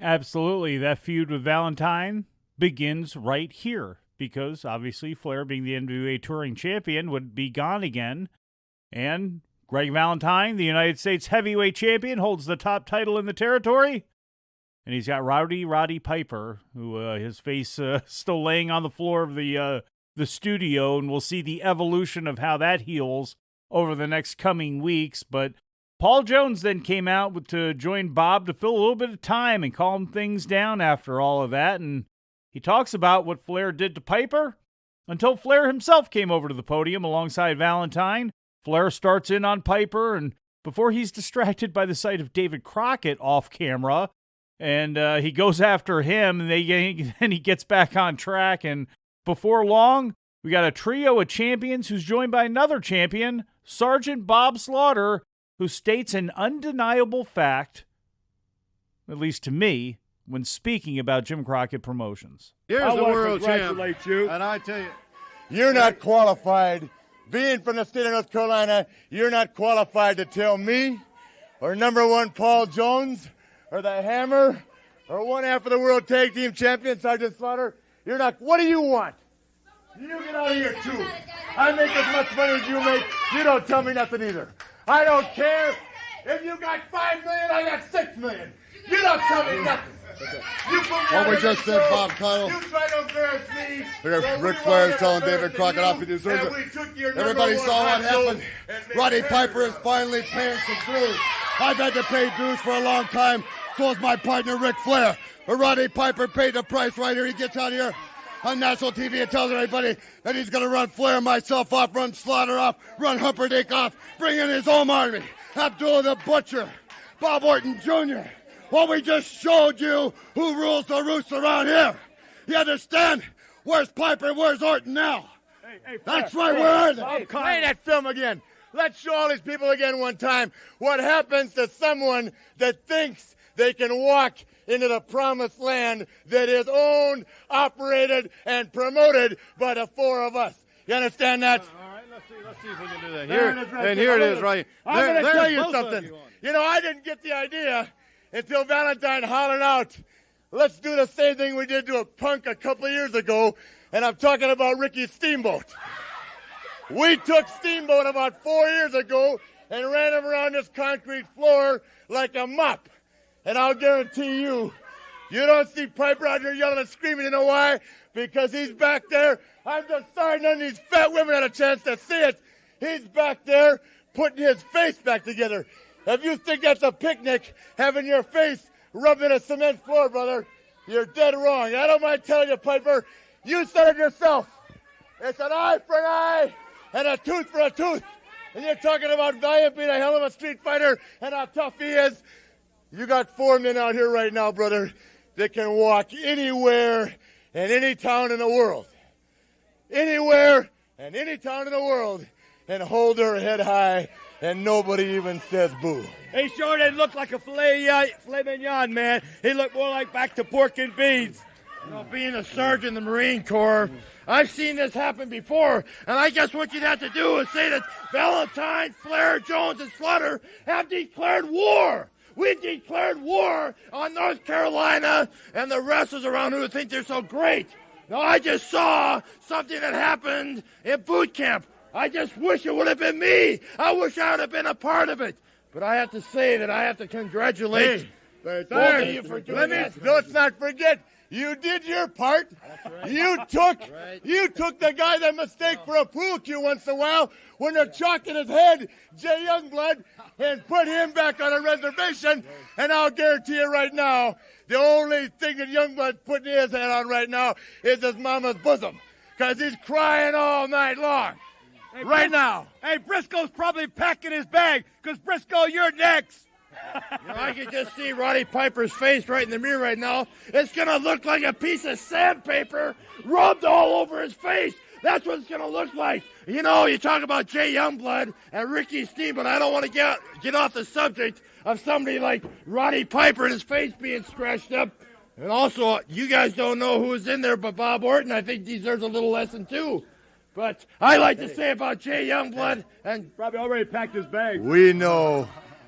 Speaker 1: Absolutely. That feud with Valentine begins right here because obviously Flair, being the NWA touring champion, would be gone again. And Greg Valentine, the United States heavyweight champion, holds the top title in the territory. And he's got Roddy Piper, who his face still laying on the floor of the studio, and we'll see the evolution of how that heals over the next coming weeks. But Paul Jones then came out to join Bob to fill a little bit of time and calm things down after all of that. And he talks about what Flair did to Piper until Flair himself came over to the podium alongside Valentine. Flair starts in on Piper, and before he's distracted by the sight of David Crockett off camera, and he goes after him, and then he gets back on track. And before long, we got a trio of champions who's joined by another champion, Sergeant Bob Slaughter, who states an undeniable fact, at least to me, when speaking about Jim Crockett Promotions.
Speaker 3: Here's the world champ,
Speaker 4: you.
Speaker 3: And I tell you,
Speaker 4: You're not qualified. Being from the state of North Carolina, you're not qualified to tell me or number one Paul Jones or the Hammer or one half of the World Tag Team Champion, Sergeant Slaughter. You're not. What do you want? You get out of here, too. I make as much money as you make. You don't tell me nothing either. I don't care. If you got $5 million, I got $6 million. You don't tell me nothing.
Speaker 5: What we just said, Bob Connell.
Speaker 4: You try to embarrass me.
Speaker 5: Look at Ric Flair telling David Crockett off he deserves it. Everybody saw what happened. Roddy Piper is finally paying some dues. I've had to pay dues for a long time. So is my partner, Ric Flair. But Roddy Piper paid the price right here. He gets out here on national TV and tells everybody that he's going to run Flair and myself off, run Slaughter off, run Humperdink off, bring in his own army. Abdullah the Butcher, Bob Orton Jr. Well, we just showed you who rules the roost around here. You understand? Where's Piper? Where's Orton now?
Speaker 4: Hey,
Speaker 5: that's right, where are they?
Speaker 4: Hey, play that film again. Let's show all these people again one time what happens to someone that thinks they can walk into the promised land that is owned, operated, and promoted by the four of us. You understand that?
Speaker 3: All right, let's see if we can do that. Here it is, right.
Speaker 4: I'm going to tell you something. I didn't get the idea until Valentine hollered out, let's do the same thing we did to a punk a couple of years ago, and I'm talking about Ricky Steamboat. We took Steamboat about 4 years ago and ran him around this concrete floor like a mop. And I'll guarantee you don't see Piper out here yelling and screaming. You know why? Because he's back there. I'm just sorry none of these fat women had a chance to see it. He's back there putting his face back together. If you think that's a picnic, having your face rubbed in a cement floor, brother, you're dead wrong. I don't mind telling you, Piper, you said it yourself. It's an eye for an eye and a tooth for a tooth. And you're talking about Valiant being a hell of a street fighter and how tough he is. You got 4 men out here right now, brother, that can walk anywhere and any town in the world. Anywhere and any town in the world and hold their head high and nobody even says boo.
Speaker 7: He sure didn't look like a filet mignon, man. He looked more like back to pork and beans.
Speaker 4: You know, being a sergeant in the Marine Corps, I've seen this happen before, and I guess what you'd have to do is say that Valentine, Flair, Jones, and Slaughter have declared war. We declared war on North Carolina and the wrestlers around who think they're so great. Now, I just saw something that happened in boot camp. I just wish it would have been me. I wish I would have been a part of it. But I have to say that I have to congratulate both of you for doing that.
Speaker 5: Let's not forget, you did your part.
Speaker 4: Right.
Speaker 5: You took the guy that mistake for a pool cue once in a while when they're chalking his head, Jay Youngblood, and put him back on a reservation. And I'll guarantee you right now, the only thing that Youngblood's putting his head on right now is his mama's bosom, because he's crying all night long.
Speaker 7: Hey,
Speaker 5: right now.
Speaker 7: Hey, Brisco's probably packing his bag, because Brisco, you're next.
Speaker 4: You know, I can just see Roddy Piper's face right in the mirror right now. It's going to look like a piece of sandpaper rubbed all over his face. That's what it's going to look like. You know, you talk about Jay Youngblood and Ricky Steamboat. I don't want to get off the subject of somebody like Roddy Piper and his face being scratched up. And also, you guys don't know who's in there, but Bob Orton, I think, deserves a little lesson, too. But I like to say about Jay Youngblood, and
Speaker 7: probably already packed his bag.
Speaker 5: We know.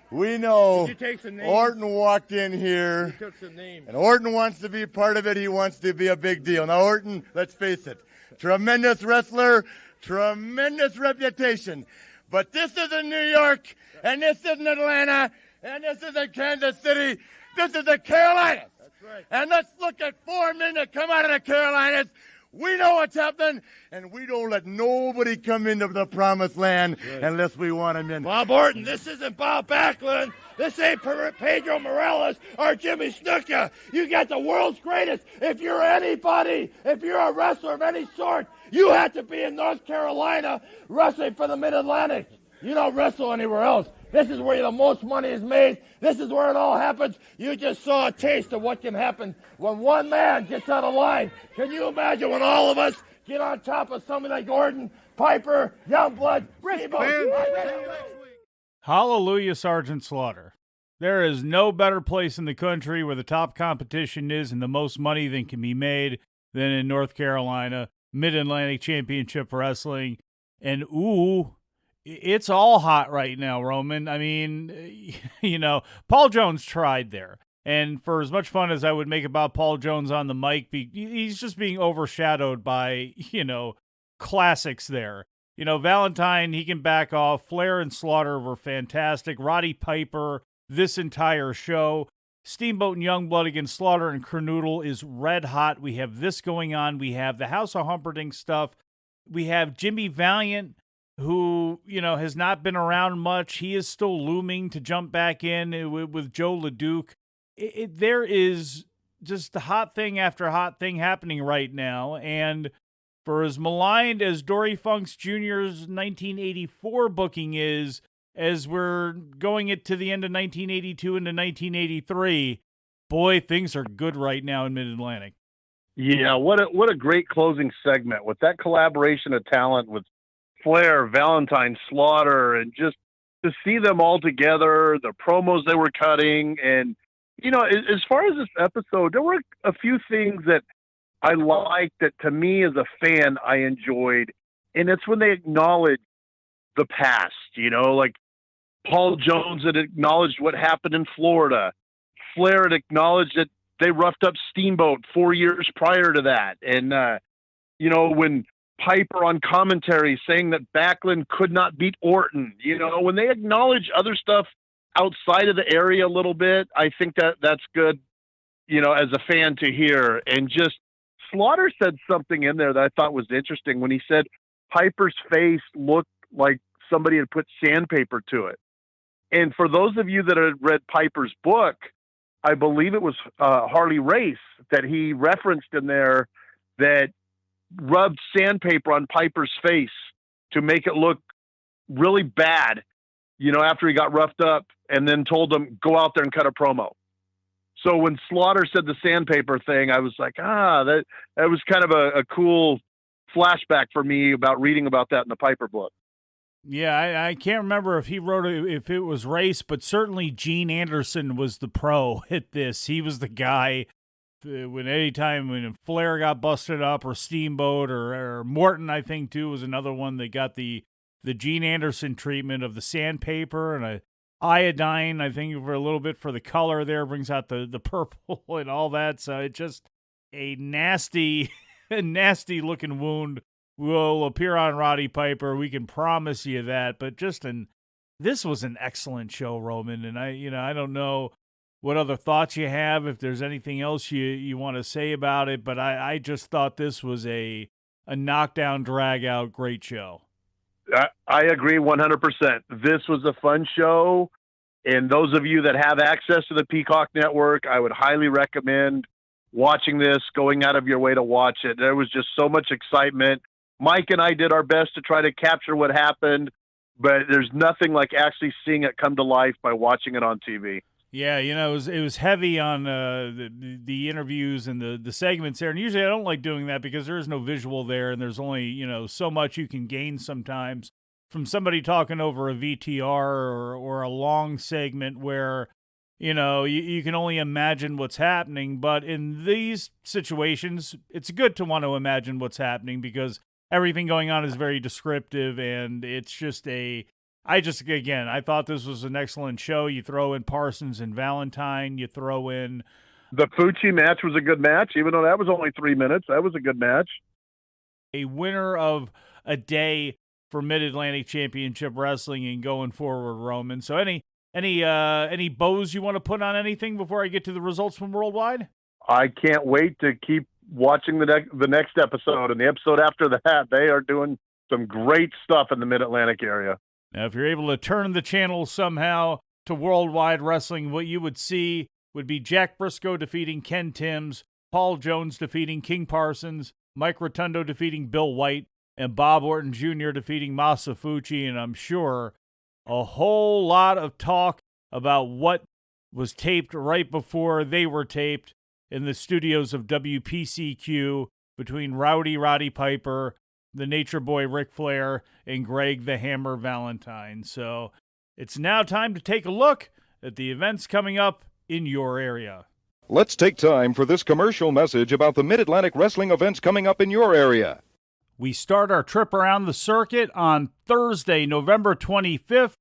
Speaker 4: Did you take some names?
Speaker 5: Orton walked in here,
Speaker 4: He took some names.
Speaker 5: and Orton wants to be part of it. He wants to be a big deal. Now, Orton, let's face it, tremendous wrestler, tremendous reputation. But this isn't New York, and this isn't Atlanta, and this isn't Kansas City. This is the Carolinas.
Speaker 4: That's right.
Speaker 5: And let's look at 4 men that come out of the Carolinas. We know what's happening, and we don't let nobody come into the promised land unless we want them in.
Speaker 4: Bob Orton, this isn't Bob Backlund. This ain't Pedro Morales or Jimmy Snuka. You got the world's greatest. If you're anybody, if you're a wrestler of any sort, you have to be in North Carolina wrestling for the Mid-Atlantic. You don't wrestle anywhere else. This is where the most money is made. This is where it all happens. You just saw a taste of what can happen when one man gets out of line. Can you imagine when all of us get on top of somebody like Orton, Piper, Youngblood, Steamboat?
Speaker 1: Hallelujah, Sergeant Slaughter. There is no better place in the country where the top competition is and the most money that can be made than in North Carolina, Mid-Atlantic Championship Wrestling. And, ooh, it's all hot right now, Roman. I mean, you know, Paul Jones tried there. And for as much fun as I would make about Paul Jones on the mic, he's just being overshadowed by, you know, classics there. You know, Valentine, he can back off. Flair and Slaughter were fantastic. Roddy Piper, this entire show. Steamboat and Youngblood against Slaughter and Kernodle is red hot. We have this going on. We have the House of Humperdink stuff. We have Jimmy Valiant, who, you know, has not been around much. He is still looming to jump back in with Joe LeDuc. There is just hot thing after hot thing happening right now. And for as maligned as Dory Funks Jr.'s 1984 booking is, as we're going it to the end of 1982 into 1983, boy, things are good right now in Mid-Atlantic.
Speaker 2: Yeah, what a great closing segment with that collaboration of talent with Flair, Valentine, Slaughter, and just to see them all together, the promos they were cutting. And, you know, as far as this episode, there were a few things that I liked that to me as a fan, I enjoyed. And it's when they acknowledge the past, you know, like Paul Jones had acknowledged what happened in Florida. Flair had acknowledged that they roughed up Steamboat 4 years prior to that. And, you know, when Piper on commentary saying that Backlund could not beat Orton, you know, when they acknowledge other stuff outside of the area a little bit. I think that's good, as a fan to hear. And just Slaughter said something in there that I thought was interesting when he said Piper's face looked like somebody had put sandpaper to it. And for those of you that had read Piper's book, I believe it was Harley Race that he referenced in there that rubbed sandpaper on Piper's face to make it look really bad, after he got roughed up, and then told him, go out there and cut a promo. So when Slaughter said the sandpaper thing, I was like, that was kind of a cool flashback for me about reading about that in the Piper book.
Speaker 1: Yeah, I can't remember if he wrote it, if it was Race, but certainly Gene Anderson was the pro at this. He was the guy when Flair got busted up, or Steamboat, or Morton, I think, too, was another one that got the Gene Anderson treatment of the sandpaper and a iodine, I think, for a little bit for the color there, brings out the purple and all that. So it's just a nasty looking wound will appear on Roddy Piper. We can promise you that. But this was an excellent show, Roman. And I don't know what other thoughts you have, if there's anything else you want to say about it. But I just thought this was a knockdown, drag out, great show.
Speaker 2: I agree 100%. This was a fun show. And those of you that have access to the Peacock Network, I would highly recommend watching this, going out of your way to watch it. There was just so much excitement. Mike and I did our best to try to capture what happened, but there's nothing like actually seeing it come to life by watching it on TV.
Speaker 1: Yeah, it was heavy on the interviews and the segments there. And usually I don't like doing that because there is no visual there, and there's only, so much you can gain sometimes from somebody talking over a VTR or a long segment where, you can only imagine what's happening. But in these situations, it's good to want to imagine what's happening because everything going on is very descriptive, and it's just I thought this was an excellent show. You throw in Parsons and Valentine. You throw in...
Speaker 2: The Fucci match was a good match, even though that was only 3 minutes. That was a good match.
Speaker 1: A winner of a day for Mid-Atlantic Championship Wrestling and going forward, Roman. So any bows you want to put on anything before I get to the results from Worldwide?
Speaker 2: I can't wait to keep watching the next episode and the episode after that. They are doing some great stuff in the Mid-Atlantic area.
Speaker 1: Now, if you're able to turn the channel somehow to Worldwide Wrestling, what you would see would be Jack Brisco defeating Ken Timms, Paul Jones defeating King Parsons, Mike Rotundo defeating Bill White, and Bob Orton Jr. defeating Masa Fucci, and I'm sure a whole lot of talk about what was taped right before they were taped in the studios of WPCQ between Roddy Piper, the Nature Boy Ric Flair, and Greg the Hammer Valentine. So it's now time to take a look at the events coming up in your area.
Speaker 8: Let's take time for this commercial message about the Mid-Atlantic Wrestling events coming up in your area.
Speaker 1: We start our trip around the circuit on Thursday, November 25th,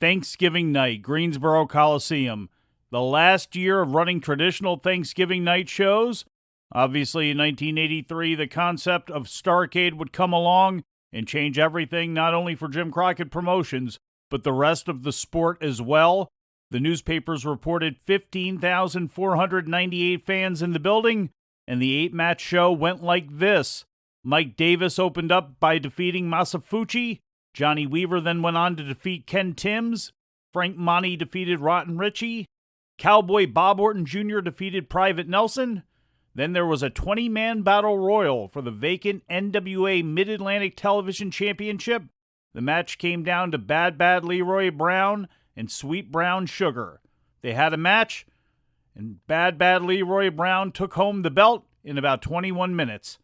Speaker 1: Thanksgiving night, Greensboro Coliseum. The last year of running traditional Thanksgiving night shows. Obviously, in 1983, the concept of Starrcade would come along and change everything, not only for Jim Crockett Promotions, but the rest of the sport as well. The newspapers reported 15,498 fans in the building, and the 8-match show went like this. Mike Davis opened up by defeating Masa Fucci. Johnny Weaver then went on to defeat Ken Timms. Frank Monty defeated Rotten Richie. Cowboy Bob Orton Jr. defeated Private Nelson. Then there was a 20-man battle royal for the vacant NWA Mid-Atlantic Television Championship. The match came down to Bad Leroy Brown and Sweet Brown Sugar. They had a match, and Bad Leroy Brown took home the belt in about 21 minutes.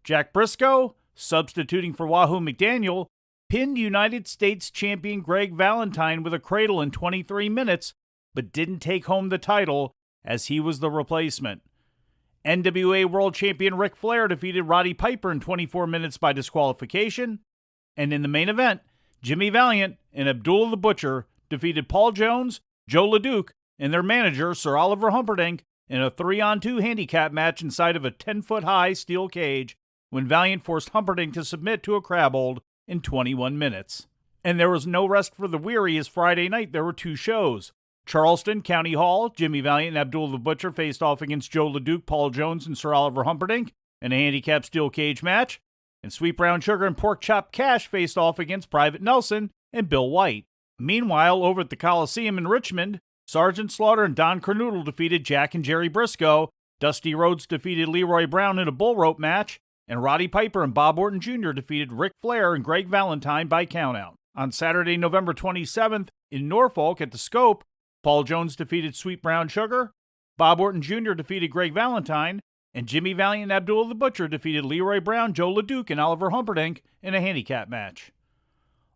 Speaker 1: Jack Brisco, substituting for Wahoo McDaniel, pinned United States champion Greg Valentine with a cradle in 23 minutes, but didn't take home the title as he was the replacement. NWA World Champion Ric Flair defeated Roddy Piper in 24 minutes by disqualification. And in the main event, Jimmy Valiant and Abdullah the Butcher defeated Paul Jones, Joe LeDuc, and their manager, Sir Oliver Humperdink, in a 3-on-2 handicap match inside of a 10-foot-high steel cage when Valiant forced Humperdink to submit to a crab hold in 21 minutes. And there was no rest for the weary, as Friday night there were 2 shows. Charleston, County Hall, Jimmy Valiant and Abdul the Butcher faced off against Joe LeDuc, Paul Jones, and Sir Oliver Humperdink in a handicap steel cage match. And Sweet Brown Sugar and Pork Chop Cash faced off against Private Nelson and Bill White. Meanwhile, over at the Coliseum in Richmond, Sergeant Slaughter and Don Kernodle defeated Jack and Jerry Brisco, Dusty Rhodes defeated Leroy Brown in a bull rope match, and Roddy Piper and Bob Orton Jr. defeated Ric Flair and Greg Valentine by countout. On Saturday, November 27th, in Norfolk at the Scope, Paul Jones defeated Sweet Brown Sugar, Bob Orton Jr. defeated Greg Valentine, and Jimmy Valiant and Abdul the Butcher defeated Leroy Brown, Joe LeDuc, and Oliver Humperdink in a handicap match.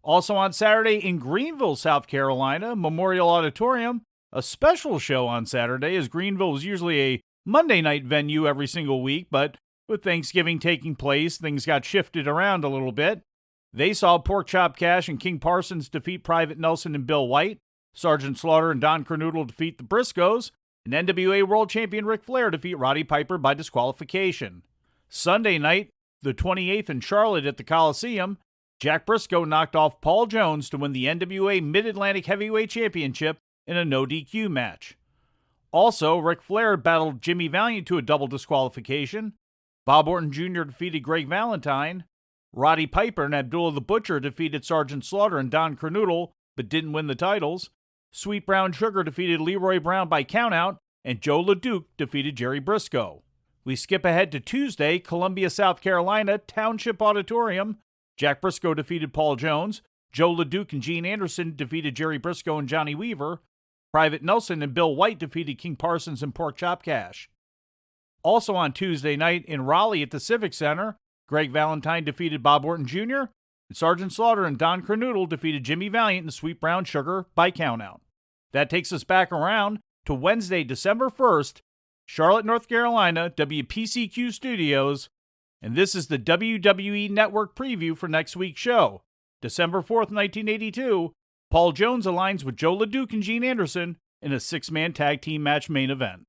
Speaker 1: Also on Saturday in Greenville, South Carolina, Memorial Auditorium, a special show on Saturday, as Greenville is usually a Monday night venue every single week, but with Thanksgiving taking place, things got shifted around a little bit. They saw Pork Chop Cash and King Parsons defeat Private Nelson and Bill White, Sergeant Slaughter and Don Kernodle defeat the Briscoes, and NWA World Champion Ric Flair defeat Roddy Piper by disqualification. Sunday night, the 28th in Charlotte at the Coliseum, Jack Brisco knocked off Paul Jones to win the NWA Mid-Atlantic Heavyweight Championship in a no-DQ match. Also, Ric Flair battled Jimmy Valiant to a double disqualification. Bob Orton Jr. defeated Greg Valentine. Roddy Piper and Abdullah the Butcher defeated Sergeant Slaughter and Don Kernodle, but didn't win the titles. Sweet Brown Sugar defeated Leroy Brown by countout, and Joe LeDuc defeated Jerry Brisco. We skip ahead to Tuesday, Columbia, South Carolina, Township Auditorium. Jack Brisco defeated Paul Jones. Joe LeDuc and Gene Anderson defeated Jerry Brisco and Johnny Weaver. Private Nelson and Bill White defeated King Parsons and Pork Chop Cash. Also on Tuesday night in Raleigh at the Civic Center, Greg Valentine defeated Bob Orton Jr., and Sergeant Slaughter and Don Kernodle defeated Jimmy Valiant and Sweet Brown Sugar by countout. That takes us back around to Wednesday, December 1st, Charlotte, North Carolina, WPCQ Studios, and this is the WWE Network preview for next week's show. December 4th, 1982, Paul Jones aligns with Joe LeDuc and Gene Anderson in a 6-man tag team match main event.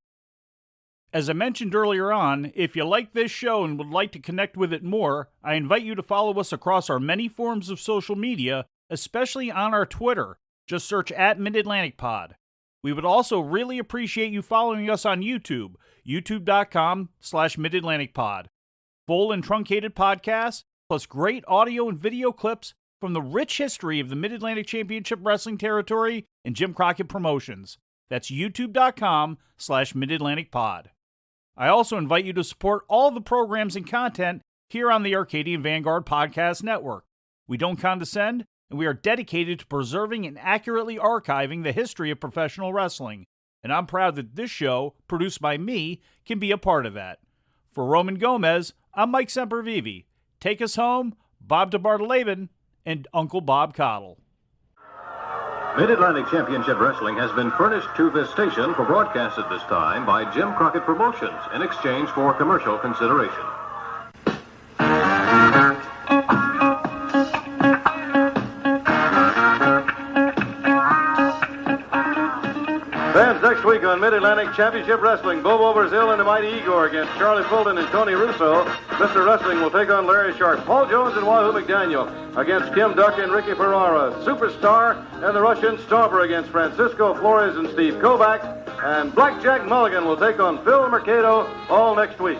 Speaker 1: As I mentioned earlier on, if you like this show and would like to connect with it more, I invite you to follow us across our many forms of social media, especially on our Twitter. Just search @MidAtlanticPod. We would also really appreciate you following us on YouTube, youtube.com/MidAtlanticPod. Full and truncated podcasts, plus great audio and video clips from the rich history of the Mid-Atlantic Championship Wrestling territory and Jim Crockett Promotions. That's youtube.com/MidAtlanticPod. I also invite you to support all the programs and content here on the Arcadian Vanguard Podcast Network. We don't condescend, and we are dedicated to preserving and accurately archiving the history of professional wrestling. And I'm proud that this show, produced by me, can be a part of that. For Roman Gomez, I'm Mike Sempervive. Take us home, Bob DeBartoleben, and Uncle Bob Cottle.
Speaker 9: Mid-Atlantic Championship Wrestling has been furnished to this station for broadcast at this time by Jim Crockett Promotions in exchange for commercial consideration.
Speaker 10: Fans next week on Mid-Atlantic Championship Wrestling, Bobo Brazil and the Mighty Igor against Charlie Fulton and Tony Russo. Mr. Wrestling will take on Larry Sharp. Paul Jones and Wahoo McDaniel against Kim Duck and Ricky Ferrara. Superstar and the Russian Stauber against Francisco Flores and Steve Kovac. And Blackjack Mulligan will take on Phil Mercado all next week.